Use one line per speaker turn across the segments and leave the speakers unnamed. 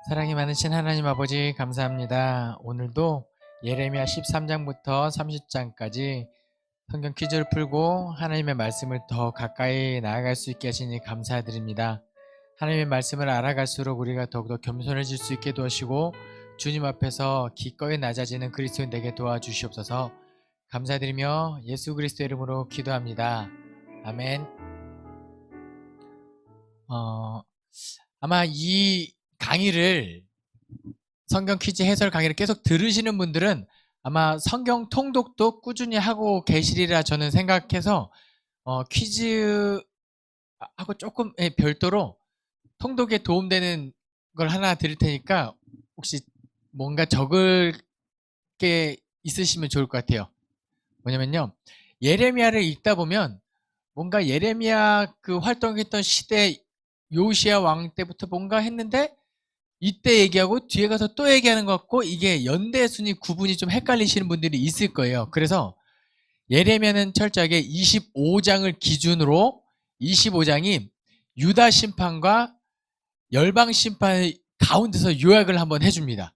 사랑이 많으신 하나님 아버지 감사합니다. 오늘도 예레미야 13장부터 30장까지 성경 퀴즈를 풀고 하나님의 말씀을 더 가까이 나아갈 수 있게 하시니 감사드립니다. 하나님의 말씀을 알아갈수록 우리가 더욱더 겸손해질 수 있게 도와주시고 주님 앞에서 기꺼이 낮아지는 그리스도인 되게 도와주시옵소서. 감사드리며 예수 그리스도 이름으로 기도합니다. 아멘. 아마 이 강의를 성경 퀴즈 해설 강의를 계속 들으시는 분들은 아마 성경 통독도 꾸준히 하고 계시리라 저는 생각해서 퀴즈하고 조금 별도로 통독에 도움되는 걸 하나 드릴 테니까 혹시 뭔가 적을 게 있으시면 좋을 것 같아요. 뭐냐면요, 예레미야를 읽다 보면 뭔가 예레미야 그 활동했던 시대 요시야 왕 때부터 뭔가 했는데 이때 얘기하고 뒤에 가서 또 얘기하는 것 같고 이게 연대 순위 구분이 좀 헷갈리시는 분들이 있을 거예요. 그래서 예레미야는 철저하게 25장을 기준으로 25장이 유다 심판과 열방 심판 가운데서 요약을 한번 해줍니다.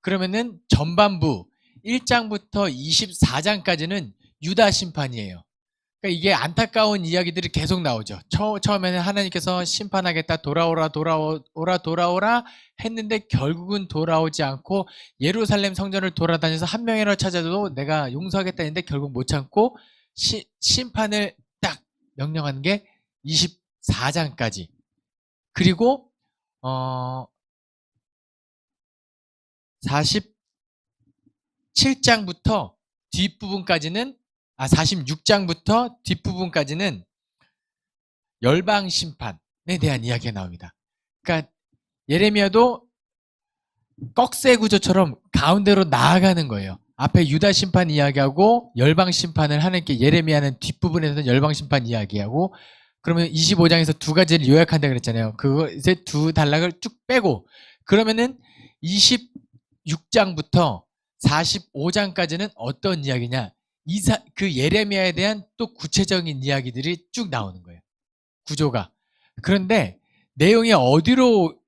그러면은 전반부 1장부터 24장까지는 유다 심판이에요. 그러니까 이게 안타까운 이야기들이 계속 나오죠. 처음에는 하나님께서 심판하겠다, 돌아오라 했는데 결국은 돌아오지 않고 예루살렘 성전을 돌아다녀서 한 명이라도 찾아도 내가 용서하겠다 했는데 결국 못 참고 심판을 딱 명령하는 게 24장까지. 그리고 47장부터 뒷부분까지는 46장부터 뒷부분까지는 열방 심판에 대한 이야기가 나옵니다. 그러니까 예레미야도 꺽쇠 구조처럼 가운데로 나아가는 거예요. 앞에 유다 심판 이야기하고 열방 심판을 하는 게 예레미야는 뒷부분에서는 열방 심판 이야기하고 그러면 25장에서 두 가지를 요약한다 그랬잖아요. 그거 이제 두 단락을 쭉 빼고 그러면은 26장부터 45장까지는 어떤 이야기냐? 그 예레미야에 대한 또 구체적인 이야기들이 쭉 나오는 거예요. 구조가. 그런데 내용이 어디로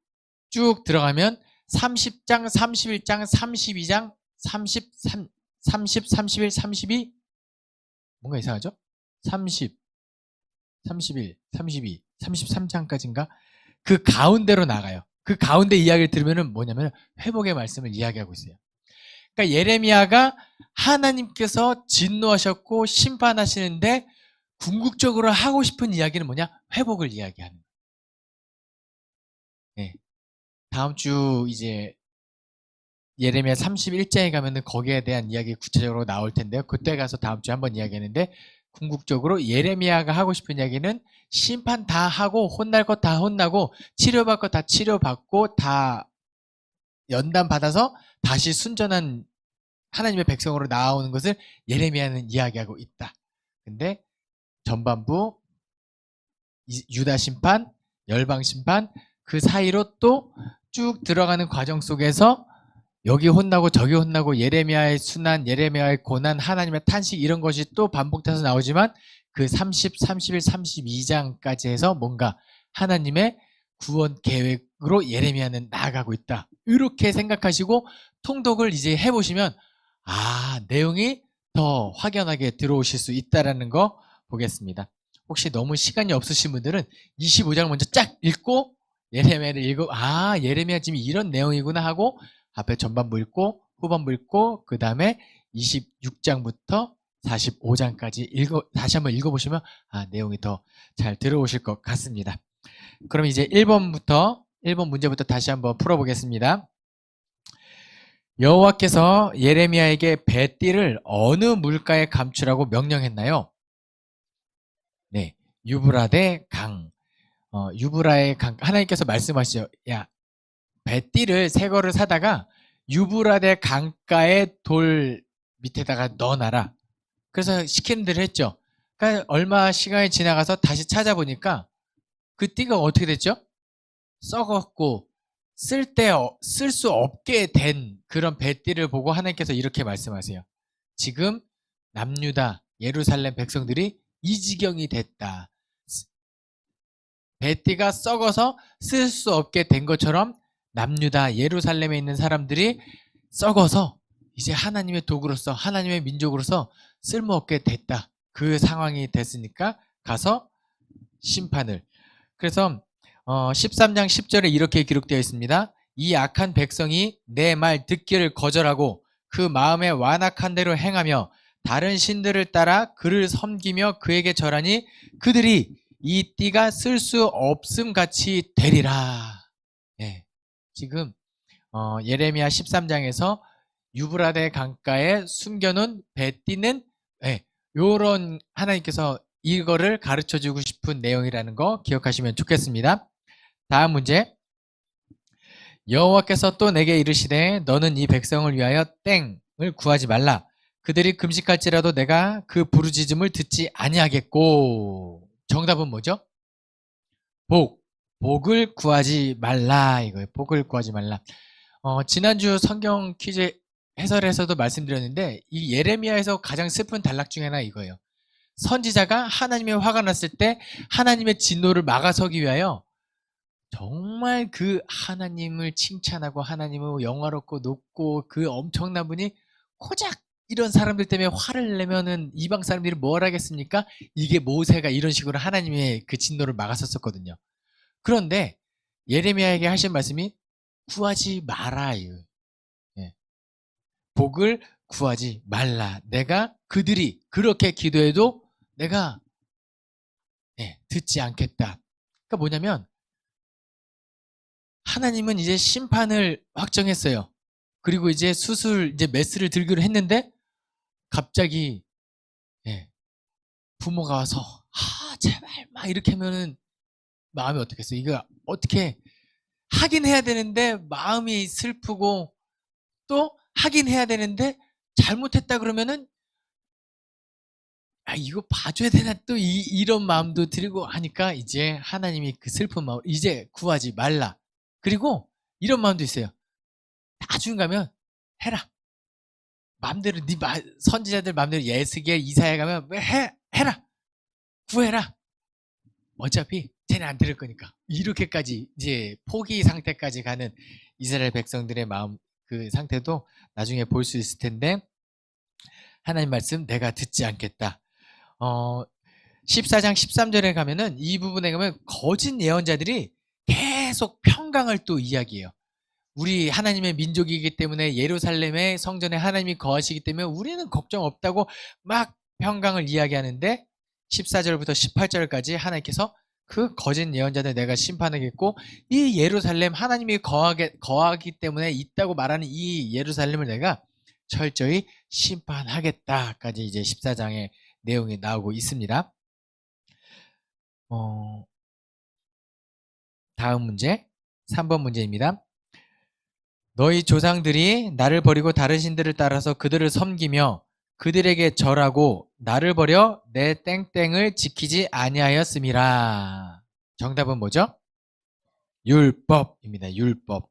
쭉 들어가면 30장, 31장, 32장, 33, 30, 31, 32 뭔가 이상하죠? 30, 31, 32, 33장까지인가? 그 가운데로 나가요. 그 가운데 이야기를 들으면 뭐냐면 회복의 말씀을 이야기하고 있어요. 그러니까 예레미야가 하나님께서 진노하셨고 심판하시는데 궁극적으로 하고 싶은 이야기는 뭐냐? 회복을 이야기하는 거예요. 네. 다음 주 이제 예레미야 31장에 가면은 거기에 대한 이야기 구체적으로 나올 텐데요. 그때 가서 다음 주에 한번 이야기하는데 궁극적으로 예레미야가 하고 싶은 이야기는 심판 다 하고 혼날 것 다 혼나고 치료받을 것 다 치료받고 다 연단 받아서 다시 순전한 하나님의 백성으로 나오는 것을 예레미야는 이야기하고 있다. 근데 전반부 유다 심판, 열방 심판 그 사이로 또 쭉 들어가는 과정 속에서 여기 혼나고 저기 혼나고 예레미야의 순환, 예레미야의 고난, 하나님의 탄식 이런 것이 또 반복돼서 나오지만 그 30, 31, 32장까지 해서 뭔가 하나님의 구원 계획으로 예레미야는 나아가고 있다. 이렇게 생각하시고 통독을 이제 해보시면 내용이 더 확연하게 들어오실 수 있다는 거 보겠습니다. 혹시 너무 시간이 없으신 분들은 25장을 먼저 쫙 읽고 예레미야를 읽고 예레미야 지금 이런 내용이구나 하고 앞에 전반부 읽고 후반부 읽고 그 다음에 26장부터 45장까지 다시 한번 읽어보시면 내용이 더 잘 들어오실 것 같습니다. 그럼 이제 1번 문제부터 다시 한번 풀어보겠습니다. 여호와께서 예레미야에게 배띠를 어느 물가에 감추라고 명령했나요? 네, 유브라데 강. 유브라의 강. 하나님께서 말씀하시죠. 야, 배띠를 새 거를 사다가 유브라데 강가의 돌 밑에다가 넣어놔라. 그래서 시키는 대로 했죠. 그러니까 얼마 시간이 지나가서 다시 찾아보니까 그 띠가 어떻게 됐죠? 썩었고 쓸 수 없게 된 그런 배띠를 보고 하나님께서 이렇게 말씀하세요. 지금 남유다 예루살렘 백성들이 이 지경이 됐다. 배띠가 썩어서 쓸 수 없게 된 것처럼 남유다 예루살렘에 있는 사람들이 썩어서 이제 하나님의 도구로서 하나님의 민족으로서 쓸모없게 됐다. 그 상황이 됐으니까 가서 심판을. 그래서 13장 10절에 이렇게 기록되어 있습니다. 이 악한 백성이 내 말 듣기를 거절하고 그 마음에 완악한 대로 행하며 다른 신들을 따라 그를 섬기며 그에게 절하니 그들이 이 띠가 쓸 수 없음 같이 되리라. 예. 지금 예레미야 13장에서 유브라데 강가에 숨겨놓은 배띠는 요런 하나님께서 이거를 가르쳐주고 싶은 내용이라는 거 기억하시면 좋겠습니다. 다음 문제. 여호와께서 또 내게 이르시되 너는 이 백성을 위하여 땡을 구하지 말라. 그들이 금식할지라도 내가 그 부르짖음을 듣지 아니하겠고. 정답은 뭐죠? 복을 구하지 말라 이거예요. 복을 구하지 말라. 지난주 성경 퀴즈 해설에서도 말씀드렸는데 이 예레미야에서 가장 슬픈 단락 중에 하나 이거예요. 선지자가 하나님의 화가 났을 때 하나님의 진노를 막아서기 위하여 정말 그 하나님을 칭찬하고 하나님을 영화롭고 높고 그 엄청난 분이 고작 이런 사람들 때문에 화를 내면은 이방 사람들이 뭘 하겠습니까? 이게 모세가 이런 식으로 하나님의 그 진노를 막았었거든요. 그런데 예레미야에게 하신 말씀이 구하지 마라. 예. 복을 구하지 말라. 내가 그들이 그렇게 기도해도 내가 듣지 않겠다. 그러니까 뭐냐면 하나님은 이제 심판을 확정했어요. 그리고 이제 이제 메스를 들기로 했는데 갑자기 부모가 와서 제발 막 이렇게 하면은 마음이 어떻겠어요? 이거 어떻게 하긴 해야 되는데 마음이 슬프고 또 하긴 해야 되는데 잘못했다 그러면은 이거 봐줘야 되나 또 이런 마음도 들고 하니까 이제 하나님이 그 슬픈 마음 이제 구하지 말라. 그리고 이런 마음도 있어요. 나중 가면 해라. 마음대로 선지자들 마음대로 예스겔 이사야 가면 왜 해라. 구해라. 어차피 쟤네 안 들을 거니까. 이렇게까지 이제 포기 상태까지 가는 이스라엘 백성들의 마음 그 상태도 나중에 볼 수 있을 텐데 하나님 말씀 내가 듣지 않겠다. 14장 13절에 가면은 이 부분에 가면 거짓 예언자들이 계속 평강을 또 이야기해요. 우리 하나님의 민족이기 때문에 예루살렘의 성전에 하나님이 거하시기 때문에 우리는 걱정 없다고 막 평강을 이야기하는데 14절부터 18절까지 하나님께서 그 거짓 예언자들 내가 심판하겠고 이 예루살렘 하나님이 거하기 때문에 있다고 말하는 이 예루살렘을 내가 철저히 심판하겠다까지 이제 14장의 내용이 나오고 있습니다. 다음 문제 3번 문제입니다. 너희 조상들이 나를 버리고 다른 신들을 따라서 그들을 섬기며 그들에게 절하고 나를 버려 내 땡땡을 지키지 아니하였음이라. 정답은 뭐죠? 율법입니다. 율법.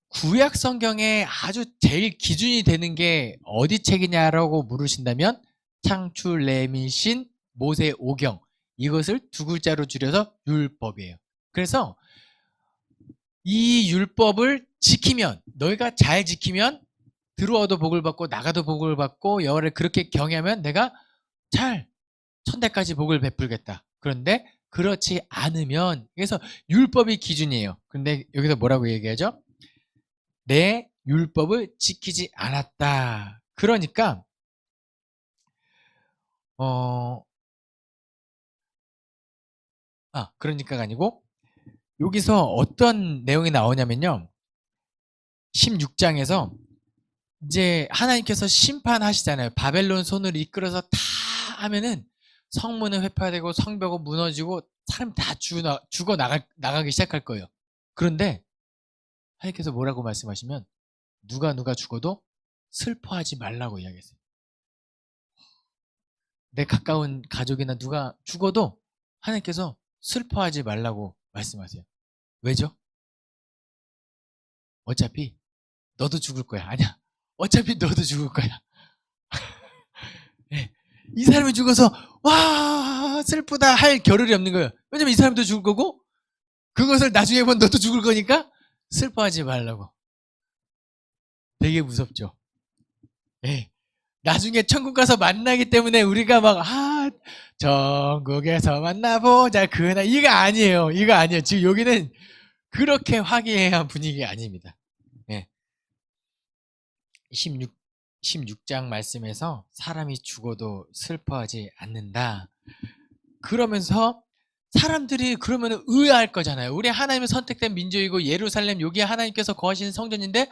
구약 성경에 아주 제일 기준이 되는 게 어디 책이냐라고 물으신다면 창출, 레위신, 모세, 오경 이것을 두 글자로 줄여서 율법이에요. 그래서 이 율법을 지키면 너희가 잘 지키면 들어와도 복을 받고 나가도 복을 받고 여호와를 그렇게 경외하면 내가 잘 천대까지 복을 베풀겠다. 그런데 그렇지 않으면 그래서 율법이 기준이에요. 근데 여기서 뭐라고 얘기하죠? 내 율법을 지키지 않았다. 그러니까 그러니까가 아니고 여기서 어떤 내용이 나오냐면요. 16장에서 이제 하나님께서 심판하시잖아요. 바벨론 손을 이끌어서 다 하면은 성문은 회파되고 성벽은 무너지고 사람 다 죽어 나가기 시작할 거예요. 그런데 하나님께서 뭐라고 말씀하시면 누가 죽어도 슬퍼하지 말라고 이야기했어요. 내 가까운 가족이나 누가 죽어도 하나님께서 슬퍼하지 말라고 말씀하세요. 왜죠? 어차피 너도 죽을 거야. 아니야. 어차피 너도 죽을 거야. 네. 이 사람이 죽어서 와 슬프다 할 겨를이 없는 거예요. 왜냐면 이 사람도 죽을 거고 그것을 나중에 보면 너도 죽을 거니까 슬퍼하지 말라고. 되게 무섭죠. 예. 나중에 천국 가서 만나기 때문에 우리가 막 천국에서 만나보자 그날 이거 아니에요. 이거 아니에요. 지금 여기는 그렇게 화기애애한 분위기가 아닙니다. 예. 16장 말씀에서 사람이 죽어도 슬퍼하지 않는다. 그러면서 사람들이 그러면 의아할 거잖아요. 우리 하나님의 선택된 민족이고 예루살렘 여기에 하나님께서 거하시는 성전인데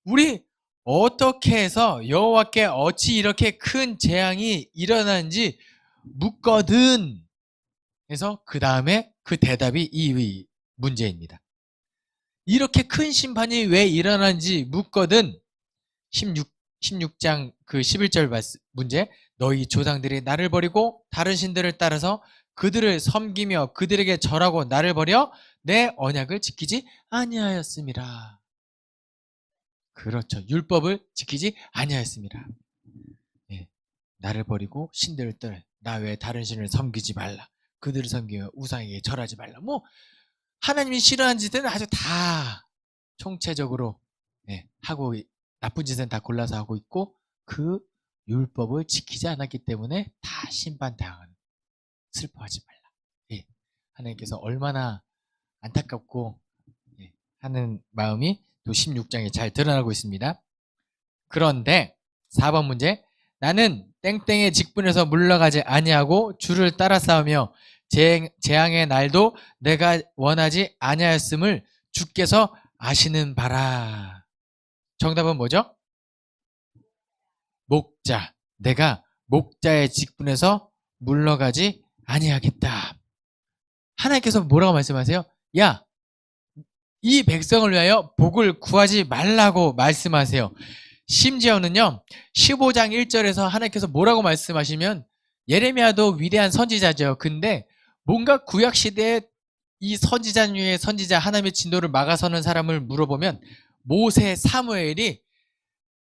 우리 어떻게 해서 여호와께 어찌 이렇게 큰 재앙이 일어나는지 묻거든. 그래서 그 다음에 그 대답이 이 문제입니다. 이렇게 큰 심판이 왜 일어나는지 묻거든. 16장 그 11절 문제. 너희 조상들이 나를 버리고 다른 신들을 따라서 그들을 섬기며 그들에게 절하고 나를 버려 내 언약을 지키지 아니하였음이라. 그렇죠. 율법을 지키지 아니하였습니다. 예. 나를 버리고 신들을 떠나 나 외에 다른 신을 섬기지 말라. 그들을 섬기며 우상에게 절하지 말라. 뭐 하나님이 싫어하는 짓은 아주 다 총체적으로 하고 나쁜 짓은 다 골라서 하고 있고 그 율법을 지키지 않았기 때문에 다 심판당하는. 슬퍼하지 말라. 예. 하나님께서 얼마나 안타깝고 하는 마음이 또 16장에 잘 드러나고 있습니다. 그런데 4번 문제. 나는 땡땡의 직분에서 물러가지 아니하고 주를 따라 싸우며 재앙의 날도 내가 원하지 아니하였음을 주께서 아시는 바라. 정답은 뭐죠? 목자. 내가 목자의 직분에서 물러가지 아니하겠다. 하나님께서 뭐라고 말씀하세요? 야, 이 백성을 위하여 복을 구하지 말라고 말씀하세요. 심지어는요 15장 1절에서 하나님께서 뭐라고 말씀하시면 예레미야도 위대한 선지자죠. 근데 뭔가 구약시대에 이 선지자 중에 선지자 하나님의 진노를 막아서는 사람을 물어보면 모세, 사무엘이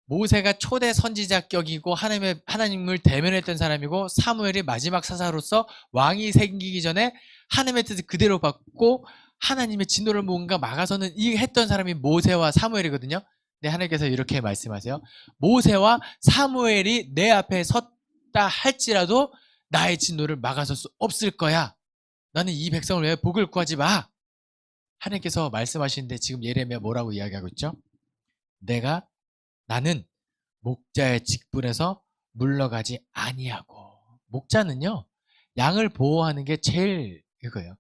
모세가 초대 선지자격이고 하나님을 대면했던 사람이고 사무엘이 마지막 사사로서 왕이 생기기 전에 하나님의 뜻을 그대로 받고 하나님의 진노를 뭔가 막아서는 했던 사람이 모세와 사무엘이거든요. 근데 하나님께서 이렇게 말씀하세요. 모세와 사무엘이 내 앞에 섰다 할지라도 나의 진노를 막아설 수 없을 거야. 나는 이 백성을 위해 복을 구하지 마. 하나님께서 말씀하시는데 지금 예레미야 뭐라고 이야기하고 있죠? 나는 목자의 직분에서 물러가지 아니하고. 목자는요 양을 보호하는 게 제일 이거예요.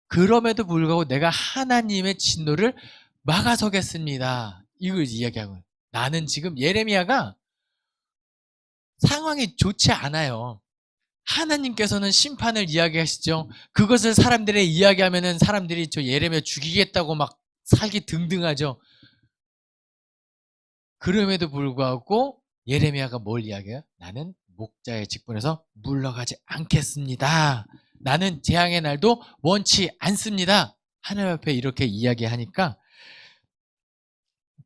그럼에도 불구하고 내가 하나님의 진노를 막아서겠습니다. 이걸 이야기하고 나는 지금 예레미야가 상황이 좋지 않아요. 하나님께서는 심판을 이야기하시죠. 그것을 사람들이 이야기하면은 사람들이 저 예레미야 죽이겠다고 막 살기 등등하죠. 그럼에도 불구하고 예레미야가 뭘 이야기해요? 나는 목자의 직분에서 물러가지 않겠습니다. 나는 재앙의 날도 원치 않습니다. 하나님 앞에 이렇게 이야기하니까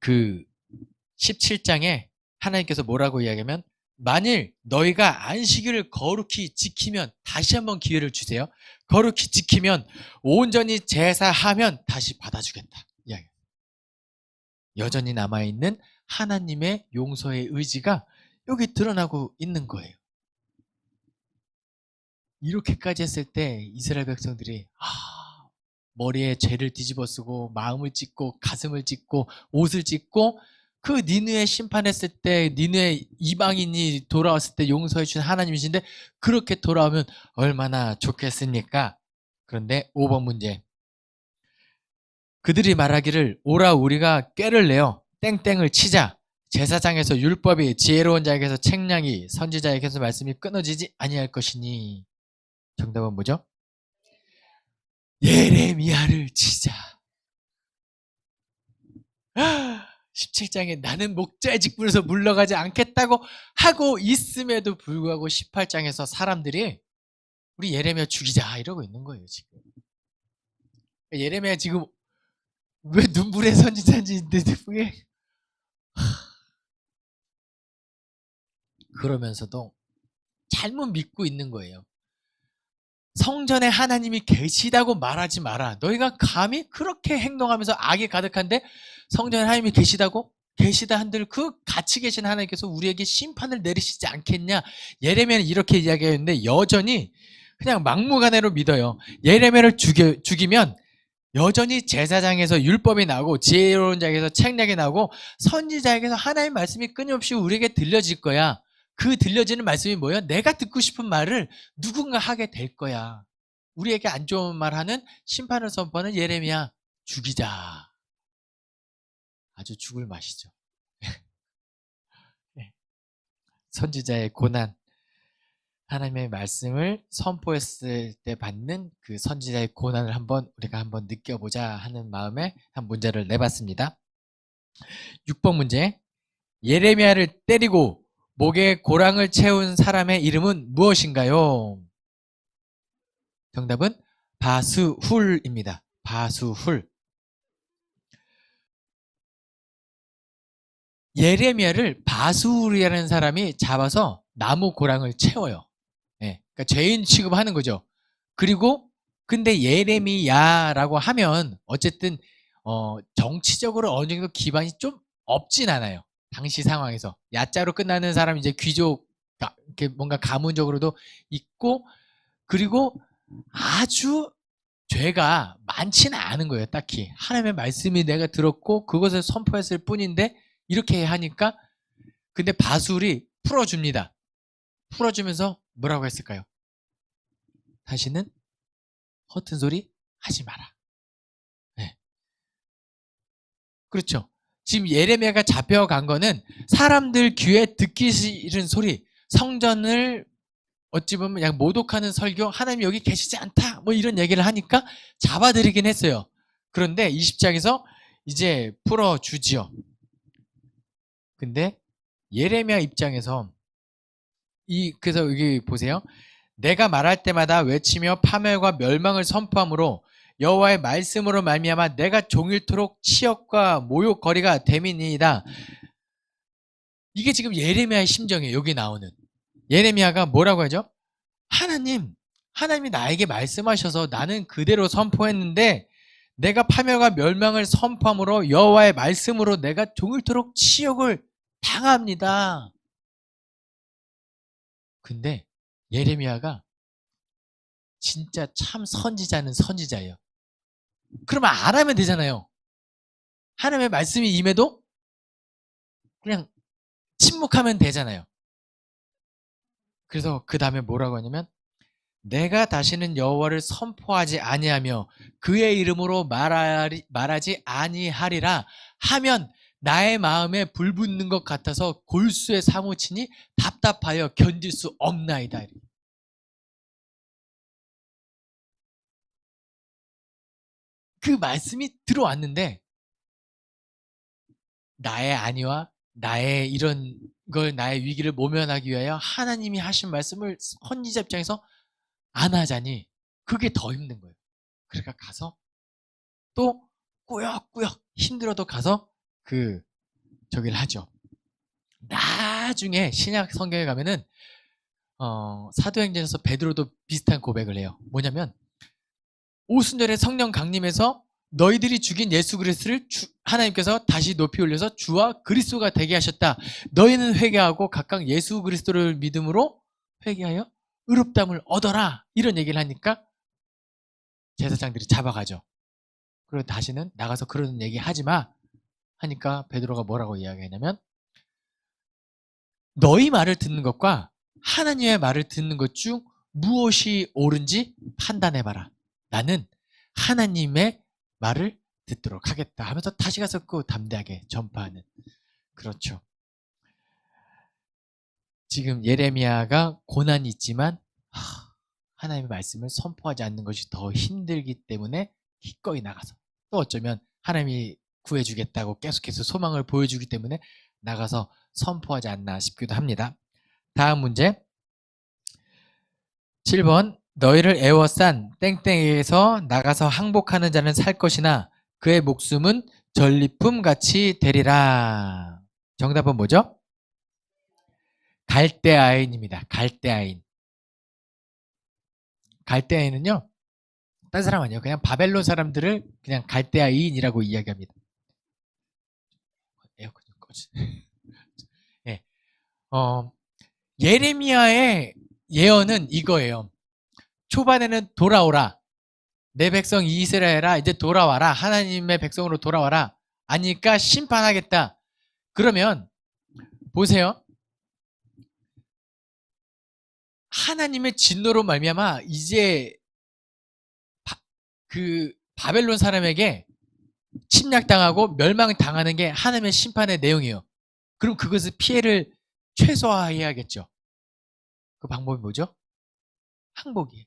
그 17장에 하나님께서 뭐라고 이야기하면 만일 너희가 안식일을 거룩히 지키면 다시 한번 기회를 주세요. 거룩히 지키면 온전히 제사하면 다시 받아주겠다. 이야기. 여전히 남아있는 하나님의 용서의 의지가 여기 드러나고 있는 거예요. 이렇게까지 했을 때 이스라엘 백성들이 머리에 죄를 뒤집어 쓰고 마음을 찢고 가슴을 찢고 옷을 찢고 그 니느웨 심판했을 때 니느웨 이방인이 돌아왔을 때 용서해 주신 하나님이신데 그렇게 돌아오면 얼마나 좋겠습니까? 그런데 5번 문제. 그들이 말하기를 오라 우리가 꾀를 내어 땡땡을 치자. 제사장에서 율법이 지혜로운 자에게서 책량이 선지자에게서 말씀이 끊어지지 아니할 것이니. 정답은 뭐죠? 예레미야를 치자. 17장에 나는 목자의 직분에서 물러가지 않겠다고 하고 있음에도 불구하고 18장에서 사람들이 우리 예레미야 죽이자 이러고 있는 거예요 지금. 예레미야 지금 왜 눈물의 선지자인지 그게 그러면서도 잘못 믿고 있는 거예요. 성전에 하나님이 계시다고 말하지 마라. 너희가 감히 그렇게 행동하면서 악이 가득한데 성전에 하나님이 계시다고? 계시다 한들 그 같이 계신 하나님께서 우리에게 심판을 내리시지 않겠냐? 예레미야는 이렇게 이야기했는데 여전히 그냥 막무가내로 믿어요. 예레미야를 죽이면 여전히 제사장에서 율법이 나오고 지혜로운 자에게서 책략이 나오고 선지자에게서 하나님의 말씀이 끊임없이 우리에게 들려질 거야. 그 들려지는 말씀이 뭐예요? 내가 듣고 싶은 말을 누군가 하게 될 거야. 우리에게 안 좋은 말 하는 심판을 선포하는 예레미야, 죽이자. 아주 죽을 맛이죠. 선지자의 고난, 하나님의 말씀을 선포했을 때 받는 그 선지자의 고난을 우리가 한번 느껴보자 하는 마음에 한 문제를 내봤습니다. 6번 문제. 예레미야를 때리고 목에 고랑을 채운 사람의 이름은 무엇인가요? 정답은 바스훌입니다. 바스훌. 예레미야를 바스훌이라는 사람이 잡아서 나무 고랑을 채워요. 네, 그러니까 죄인 취급하는 거죠. 그리고 근데 예레미야라고 하면 어쨌든 정치적으로 어느 정도 기반이 좀 없진 않아요. 당시 상황에서 야자로 끝나는 사람 이제 귀족 이렇게 뭔가 가문적으로도 있고 그리고 아주 죄가 많지는 않은 거예요. 딱히 하나님의 말씀이 내가 들었고 그것을 선포했을 뿐인데 이렇게 하니까 근데 바술이 풀어줍니다. 풀어주면서 뭐라고 했을까요? 다시는 허튼 소리 하지 마라. 네. 그렇죠. 지금 예레미야가 잡혀간 거는 사람들 귀에 듣기 싫은 소리, 성전을 어찌 보면 그냥 모독하는 설교, 하나님이 여기 계시지 않다 뭐 이런 얘기를 하니까 잡아들이긴 했어요. 그런데 20장에서 이제 풀어주지요. 근데 예레미야 입장에서 그래서 여기 보세요. 내가 말할 때마다 외치며 파멸과 멸망을 선포함으로 여호와의 말씀으로 말미암아 내가 종일토록 치욕과 모욕거리가 됨이니이다. 이게 지금 예레미야의 심정이에요. 여기 나오는 예레미야가 뭐라고 하죠? 하나님이 나에게 말씀하셔서 나는 그대로 선포했는데 내가 파멸과 멸망을 선포함으로 여호와의 말씀으로 내가 종일토록 치욕을 당합니다. 근데 예레미야가 진짜 참 선지자는 선지자예요. 그러면 안 하면 되잖아요. 하나님의 말씀이 임해도 그냥 침묵하면 되잖아요. 그래서 그 다음에 뭐라고 하냐면 내가 다시는 여호와를 선포하지 아니하며 그의 이름으로 말하지 아니하리라 하면 나의 마음에 불붙는 것 같아서 골수에 사무치니 답답하여 견딜 수 없나이다. 그 말씀이 들어왔는데 나의 안위와 나의 이런 걸 나의 위기를 모면하기 위하여 하나님이 하신 말씀을 선지자 입장에서 안 하자니 그게 더 힘든 거예요. 그러니까 가서 또 꾸역꾸역 힘들어도 가서 저기를 하죠. 나중에 신약 성경에 가면은 사도행전에서 베드로도 비슷한 고백을 해요. 뭐냐면 오순절에 성령 강림해서 너희들이 죽인 예수 그리스도를 하나님께서 다시 높이 올려서 주와 그리스도가 되게 하셨다. 너희는 회개하고 각각 예수 그리스도를 믿음으로 회개하여 의롭다함을 얻어라. 이런 얘기를 하니까 제사장들이 잡아가죠. 그리고 다시는 나가서 그런 얘기 하지 마 하니까 베드로가 뭐라고 이야기하냐면 너희 말을 듣는 것과 하나님의 말을 듣는 것 중 무엇이 옳은지 판단해봐라. 나는 하나님의 말을 듣도록 하겠다 하면서 다시 가서 그 담대하게 전파하는. 그렇죠. 지금 예레미야가 고난이 있지만 하나님의 말씀을 선포하지 않는 것이 더 힘들기 때문에 기꺼이 나가서 또 어쩌면 하나님이 구해주겠다고 계속해서 소망을 보여주기 때문에 나가서 선포하지 않나 싶기도 합니다. 다음 문제 7번 너희를 애워싼 땡땡에게서 나가서 항복하는 자는 살 것이나 그의 목숨은 전리품같이 되리라. 정답은 뭐죠? 갈대아인입니다. 갈대아인. 갈대아인은요, 딴 사람 아니에요. 그냥 바벨론 사람들을 그냥 갈대아인이라고 이야기합니다. 에어컨 좀 꺼지. 예. 예레미야의 예언은 이거예요. 초반에는 돌아오라. 내 백성 이스라엘아, 이제 돌아와라. 하나님의 백성으로 돌아와라. 아니까 심판하겠다. 그러면 보세요. 하나님의 진노로 말미암아 이제 그 바벨론 사람에게 침략당하고 멸망당하는 게 하나님의 심판의 내용이에요. 그럼 그것을 피해를 최소화해야겠죠. 그 방법이 뭐죠? 항복이에요.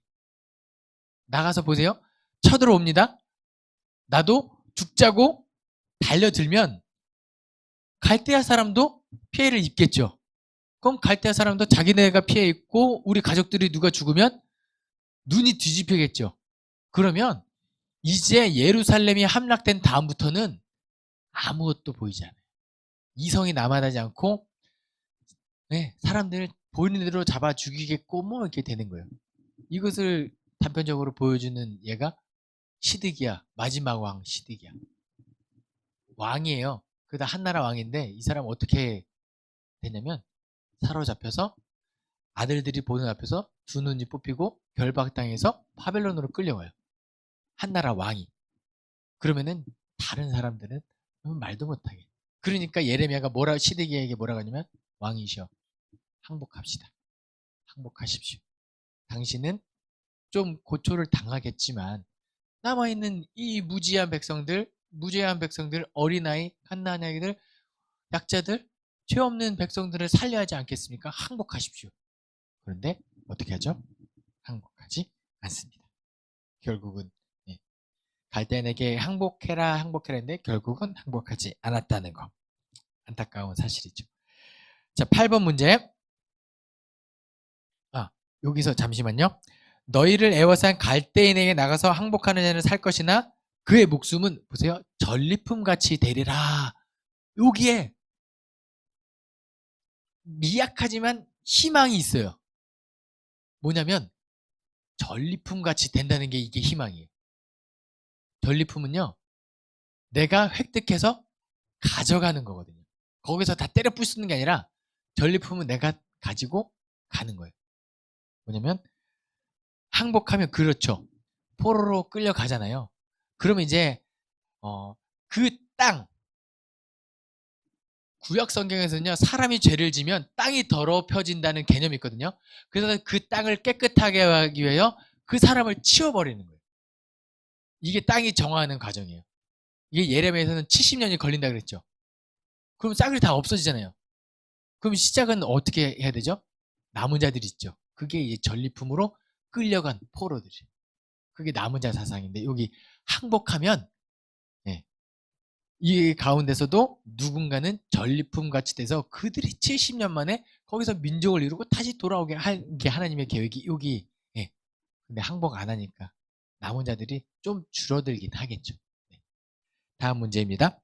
나가서 보세요. 쳐들어옵니다. 나도 죽자고 달려들면 갈대아 사람도 피해를 입겠죠. 그럼 갈대아 사람도 자기네가 피해 입고 우리 가족들이 누가 죽으면 눈이 뒤집히겠죠. 그러면 이제 예루살렘이 함락된 다음부터는 아무것도 보이지 않아요. 이성이 남아나지 않고 사람들을 본인대로 잡아 죽이겠고 뭐 이렇게 되는 거예요. 이것을 단편적으로 보여주는 얘가 시드기야, 마지막 왕 시드기야. 왕이에요. 그다 한나라 왕인데 이 사람 어떻게 되냐면 사로잡혀서 아들들이 보는 앞에서 두 눈이 뽑히고 결박당해서 바벨론으로 끌려와요. 한나라 왕이. 그러면은 다른 사람들은 말도 못하게. 그러니까 예레미야가 시드기야에게 뭐라고 하냐면 왕이시여 항복합시다. 항복하십시오. 당신은 좀 고초를 당하겠지만 남아있는 이 무지한 백성들, 어린아이, 갓난아이들, 약자들, 죄 없는 백성들을 살려야 하지 않겠습니까? 항복하십시오. 그런데 어떻게 하죠? 항복하지 않습니다. 결국은 갈대아인에게 항복해라 했는데 결국은 항복하지 않았다는 거. 안타까운 사실이죠. 자, 8번 문제. 여기서 잠시만요. 너희를 애워싼 갈대인에게 나가서 항복하는 자는 살 것이나 그의 목숨은 보세요. 전리품같이 되리라. 여기에 미약하지만 희망이 있어요. 뭐냐면 전리품같이 된다는 게 이게 희망이에요. 전리품은요. 내가 획득해서 가져가는 거거든요. 거기서 다 때려 부수는 게 아니라 전리품은 내가 가지고 가는 거예요. 뭐냐면 항복하면 그렇죠. 포로로 끌려가잖아요. 그러면 이제 그 땅, 구약 성경에서는요, 사람이 죄를 지면 땅이 더럽혀진다는 개념이 있거든요. 그래서 그 땅을 깨끗하게 하기 위하여 그 사람을 치워버리는 거예요. 이게 땅이 정화하는 과정이에요. 이게 예레미야에서는 70년이 걸린다 그랬죠. 그럼 싹을 다 없어지잖아요. 그럼 시작은 어떻게 해야 되죠? 남은 자들이 있죠. 그게 이제 전리품으로 끌려간 포로들이. 그게 남은 자 사상인데 여기 항복하면 이 가운데서도 누군가는 전리품 같이 돼서 그들이 70년 만에 거기서 민족을 이루고 다시 돌아오게 한 게 하나님의 계획이 여기. 근데 항복 안 하니까 남은 자들이 좀 줄어들긴 하겠죠. 다음 문제입니다.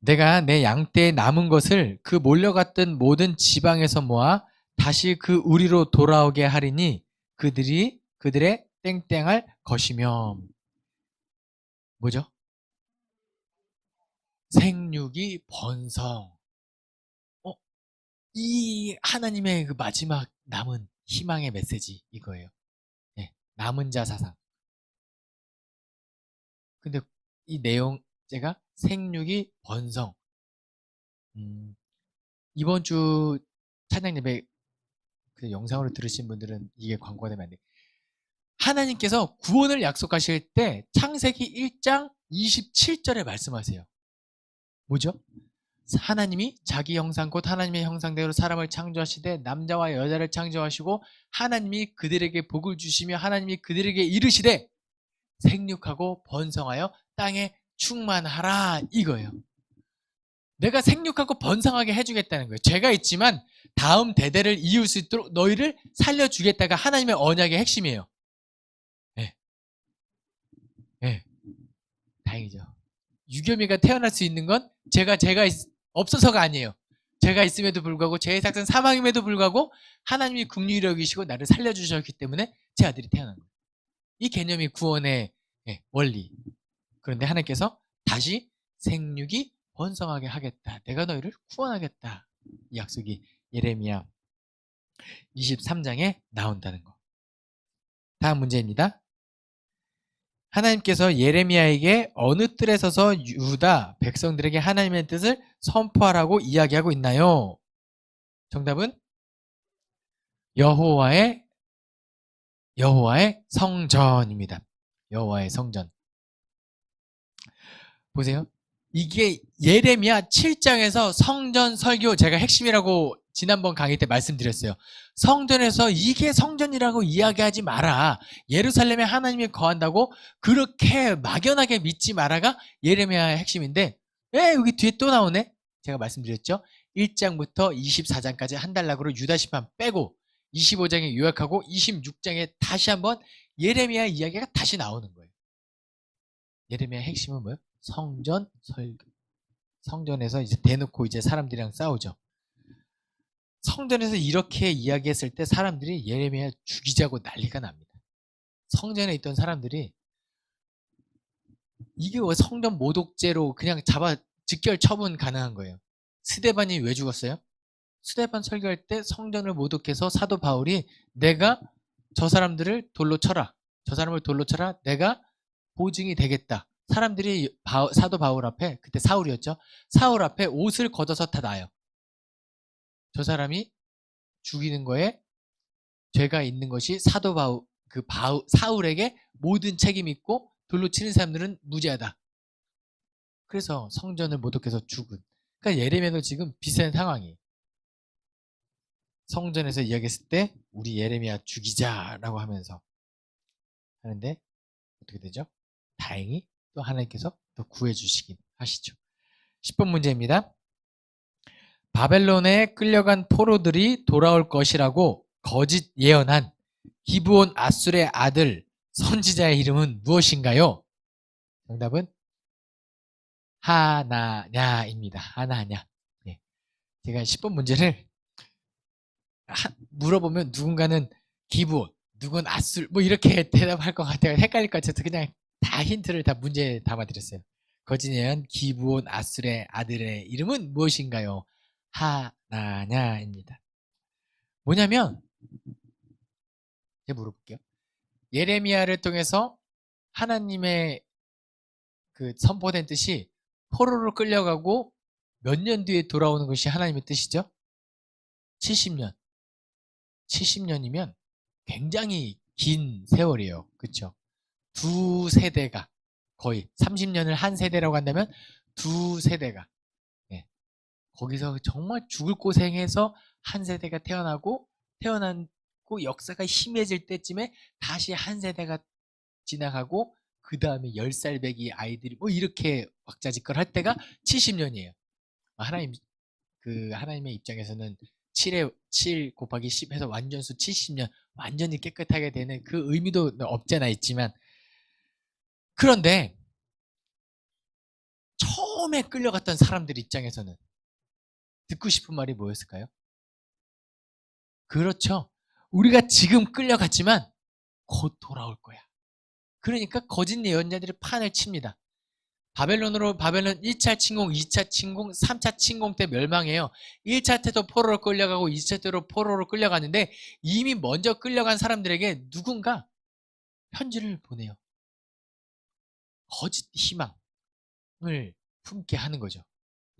내가 내 양떼에 남은 것을 그 몰려갔던 모든 지방에서 모아 다시 그 우리로 돌아오게 하리니 그들의 땡땡할 것이며. 뭐죠? 생육이 번성. 이 하나님의 그 마지막 남은 희망의 메시지 이거예요. 남은 자 사상. 근데 이 내용제가 생육이 번성. 이번 주 찬양 예배 그 영상으로 들으신 분들은 이게 광고가 되면 안 돼. 하나님께서 구원을 약속하실 때 창세기 1장 27절에 말씀하세요. 뭐죠? 하나님이 자기 형상 곧 하나님의 형상대로 사람을 창조하시되 남자와 여자를 창조하시고 하나님이 그들에게 복을 주시며 하나님이 그들에게 이르시되 생육하고 번성하여 땅에 충만하라 이거예요. 내가 생육하고 번성하게 해주겠다는 거예요. 죄가 있지만 다음 대대를 이을 수 있도록 너희를 살려주겠다가 하나님의 언약의 핵심이에요. 다행이죠. 유겸이가 태어날 수 있는 건 제가 없어서가 아니에요. 제가 있음에도 불구하고 제 작은 사망임에도 불구하고 하나님이 긍휼히 여기시고 나를 살려주셨기 때문에 제 아들이 태어난 거예요. 이 개념이 구원의 원리. 그런데 하나님께서 다시 생육이 번성하게 하겠다. 내가 너희를 구원하겠다. 이 약속이 예레미야 23장에 나온다는 거. 다음 문제입니다. 하나님께서 예레미야에게 어느 뜰에 서서 유다 백성들에게 하나님의 뜻을 선포하라고 이야기하고 있나요? 정답은 여호와의 성전입니다. 여호와의 성전. 보세요. 이게 예레미야 7장에서 성전 설교, 제가 핵심이라고 지난번 강의 때 말씀드렸어요. 성전에서 이게 성전이라고 이야기하지 마라. 예루살렘에 하나님이 거한다고 그렇게 막연하게 믿지 마라가 예레미야의 핵심인데 왜 여기 뒤에 또 나오네? 제가 말씀드렸죠. 1장부터 24장까지 한 달락으로 유다 심판 빼고 25장에 요약하고 26장에 다시 한번 예레미야 이야기가 다시 나오는 거예요. 예레미야 핵심은 뭐예요? 성전 설교. 성전에서 이제 대놓고 이제 사람들이랑 싸우죠. 성전에서 이렇게 이야기했을 때 사람들이 예레미야 죽이자고 난리가 납니다. 성전에 있던 사람들이 이게 왜 성전 모독죄로 그냥 잡아 즉결 처분 가능한 거예요. 스데반이 왜 죽었어요? 스데반 설교할 때 성전을 모독해서 사도 바울이 내가 저 사람들을 돌로 쳐라. 저 사람을 돌로 쳐라. 내가 보증이 되겠다. 사람들이 사도 바울 앞에, 그때 사울이었죠. 사울 앞에 옷을 걷어서 다 놔요. 저 사람이 죽이는 거에 죄가 있는 것이 사도 사울에게 모든 책임이 있고 돌로 치는 사람들은 무죄하다. 그래서 성전을 모독해서 죽은. 그러니까 예레미야도 지금 비슷한 상황이에요. 성전에서 이야기했을 때 우리 예레미야 죽이자라고 하면서 하는데 어떻게 되죠? 다행히 또 하나님께서 또 구해주시긴 하시죠. 10번 문제입니다. 바벨론에 끌려간 포로들이 돌아올 것이라고 거짓 예언한 기브온 아술의 아들 선지자의 이름은 무엇인가요? 정답은 하나냐입니다. 하나냐. 네. 제가 10번 문제를 물어보면 누군가는 기브온, 누군 아술 뭐 이렇게 대답할 것 같아요. 헷갈릴 것 같아서 그냥 다 힌트를 다 문제에 담아드렸어요. 거짓 예언 기브온 아술의 아들의 이름은 무엇인가요? 하나냐입니다. 뭐냐면 제가 물어볼게요. 예레미야를 통해서 하나님의 그 선포된 뜻이 포로로 끌려가고 몇 년 뒤에 돌아오는 것이 하나님의 뜻이죠? 70년. 70년이면 굉장히 긴 세월이에요. 그렇죠? 두 세대가 거의 30년을 한 세대라고 한다면 두 세대가 거기서 정말 죽을 고생해서 한 세대가 태어나고 역사가 심해질 때쯤에 다시 한 세대가 지나가고 그 다음에 10살 배기 아이들이 뭐 이렇게 왁자지껄 할 때가 70년이에요. 하나님의 입장에서는 7 곱하기 10 해서 완전수 70년 완전히 깨끗하게 되는 그 의미도 없잖아 있지만 그런데 처음에 끌려갔던 사람들 입장에서는 듣고 싶은 말이 뭐였을까요? 그렇죠. 우리가 지금 끌려갔지만 곧 돌아올 거야. 그러니까 거짓 예언자들이 판을 칩니다. 바벨론 1차 침공, 2차 침공, 3차 침공 때 멸망해요. 1차 때도 포로로 끌려가고 2차 때도 포로로 끌려가는데 이미 먼저 끌려간 사람들에게 누군가 편지를 보내요. 거짓 희망을 품게 하는 거죠.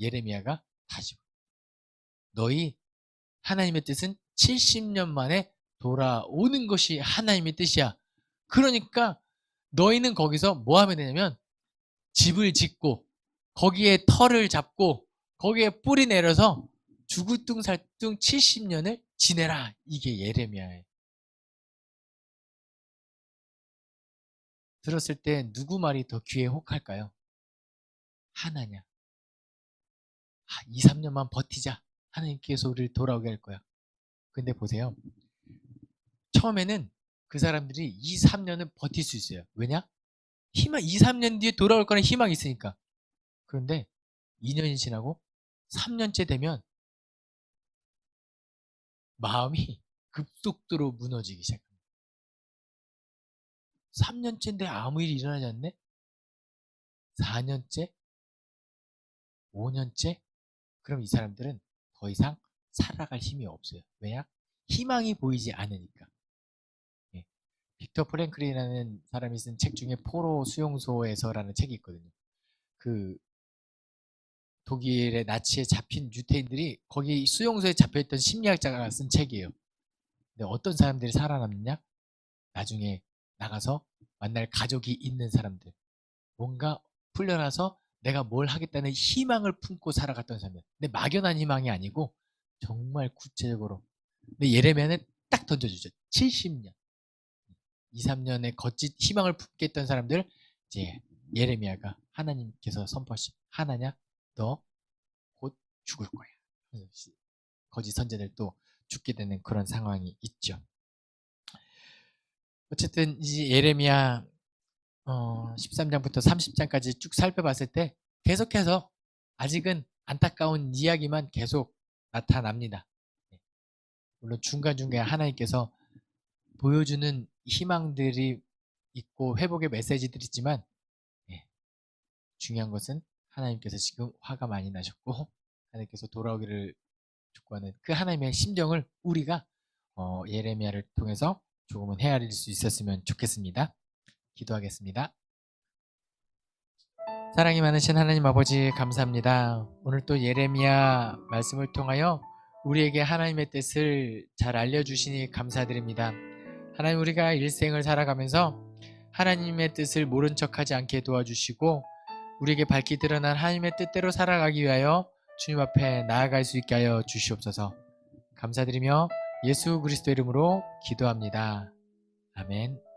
예레미야가 다시 너희 하나님의 뜻은 70년 만에 돌아오는 것이 하나님의 뜻이야. 그러니까 너희는 거기서 뭐 하면 되냐면 집을 짓고 거기에 터를 잡고 거기에 뿌리 내려서 죽을뚱살뚱 70년을 지내라. 이게 예레미야예요. 들었을 때 누구 말이 더 귀에 혹할까요? 하나냐. 2, 3년만 버티자. 하나님께서 우리를 돌아오게 할 거야. 근데 보세요. 처음에는 그 사람들이 2, 3년은 버틸 수 있어요. 왜냐? 2, 3년 뒤에 돌아올 거는 희망이 있으니까. 그런데 2년이 지나고 3년째 되면 마음이 급속도로 무너지기 시작합니다. 3년째인데 아무 일이 일어나지 않네? 4년째? 5년째? 그럼 이 사람들은 더 이상 살아갈 힘이 없어요. 왜냐? 희망이 보이지 않으니까. 예. 빅터 프랭클이라는 사람이 쓴 책 중에 포로 수용소에서라는 책이 있거든요. 그 독일의 나치에 잡힌 유태인들이 거기 수용소에 잡혀있던 심리학자가 쓴 책이에요. 근데 어떤 사람들이 살아남느냐? 나중에 나가서 만날 가족이 있는 사람들. 뭔가 풀려나서 내가 뭘 하겠다는 희망을 품고 살아갔던 사람들. 근데 막연한 희망이 아니고 정말 구체적으로. 근데 예레미야는 딱 던져주죠. 70년. 2, 3년의 거짓 희망을 품게 했던 사람들, 이제 예레미야가 하나님께서 선포하신 하나냐? 너 곧 죽을 거야. 거짓 선제들도 죽게 되는 그런 상황이 있죠. 어쨌든 이제 예레미야 13장부터 30장까지 쭉 살펴봤을 때 계속해서 아직은 안타까운 이야기만 계속 나타납니다. 물론 중간중간 하나님께서 보여주는 희망들이 있고 회복의 메시지들이 있지만 중요한 것은 하나님께서 지금 화가 많이 나셨고 하나님께서 돌아오기를 촉구하는 그 하나님의 심정을 우리가 예레미야를 통해서 조금은 헤아릴 수 있었으면 좋겠습니다. 기도하겠습니다. 사랑이 많으신 하나님 아버지 감사합니다. 오늘 또 예레미야 말씀을 통하여 우리에게 하나님의 뜻을 잘 알려주시니 감사드립니다. 하나님, 우리가 일생을 살아가면서 하나님의 뜻을 모른 척하지 않게 도와주시고 우리에게 밝히 드러난 하나님의 뜻대로 살아가기 위하여 주님 앞에 나아갈 수 있게 하여 주시옵소서. 감사드리며 예수 그리스도 이름으로 기도합니다. 아멘.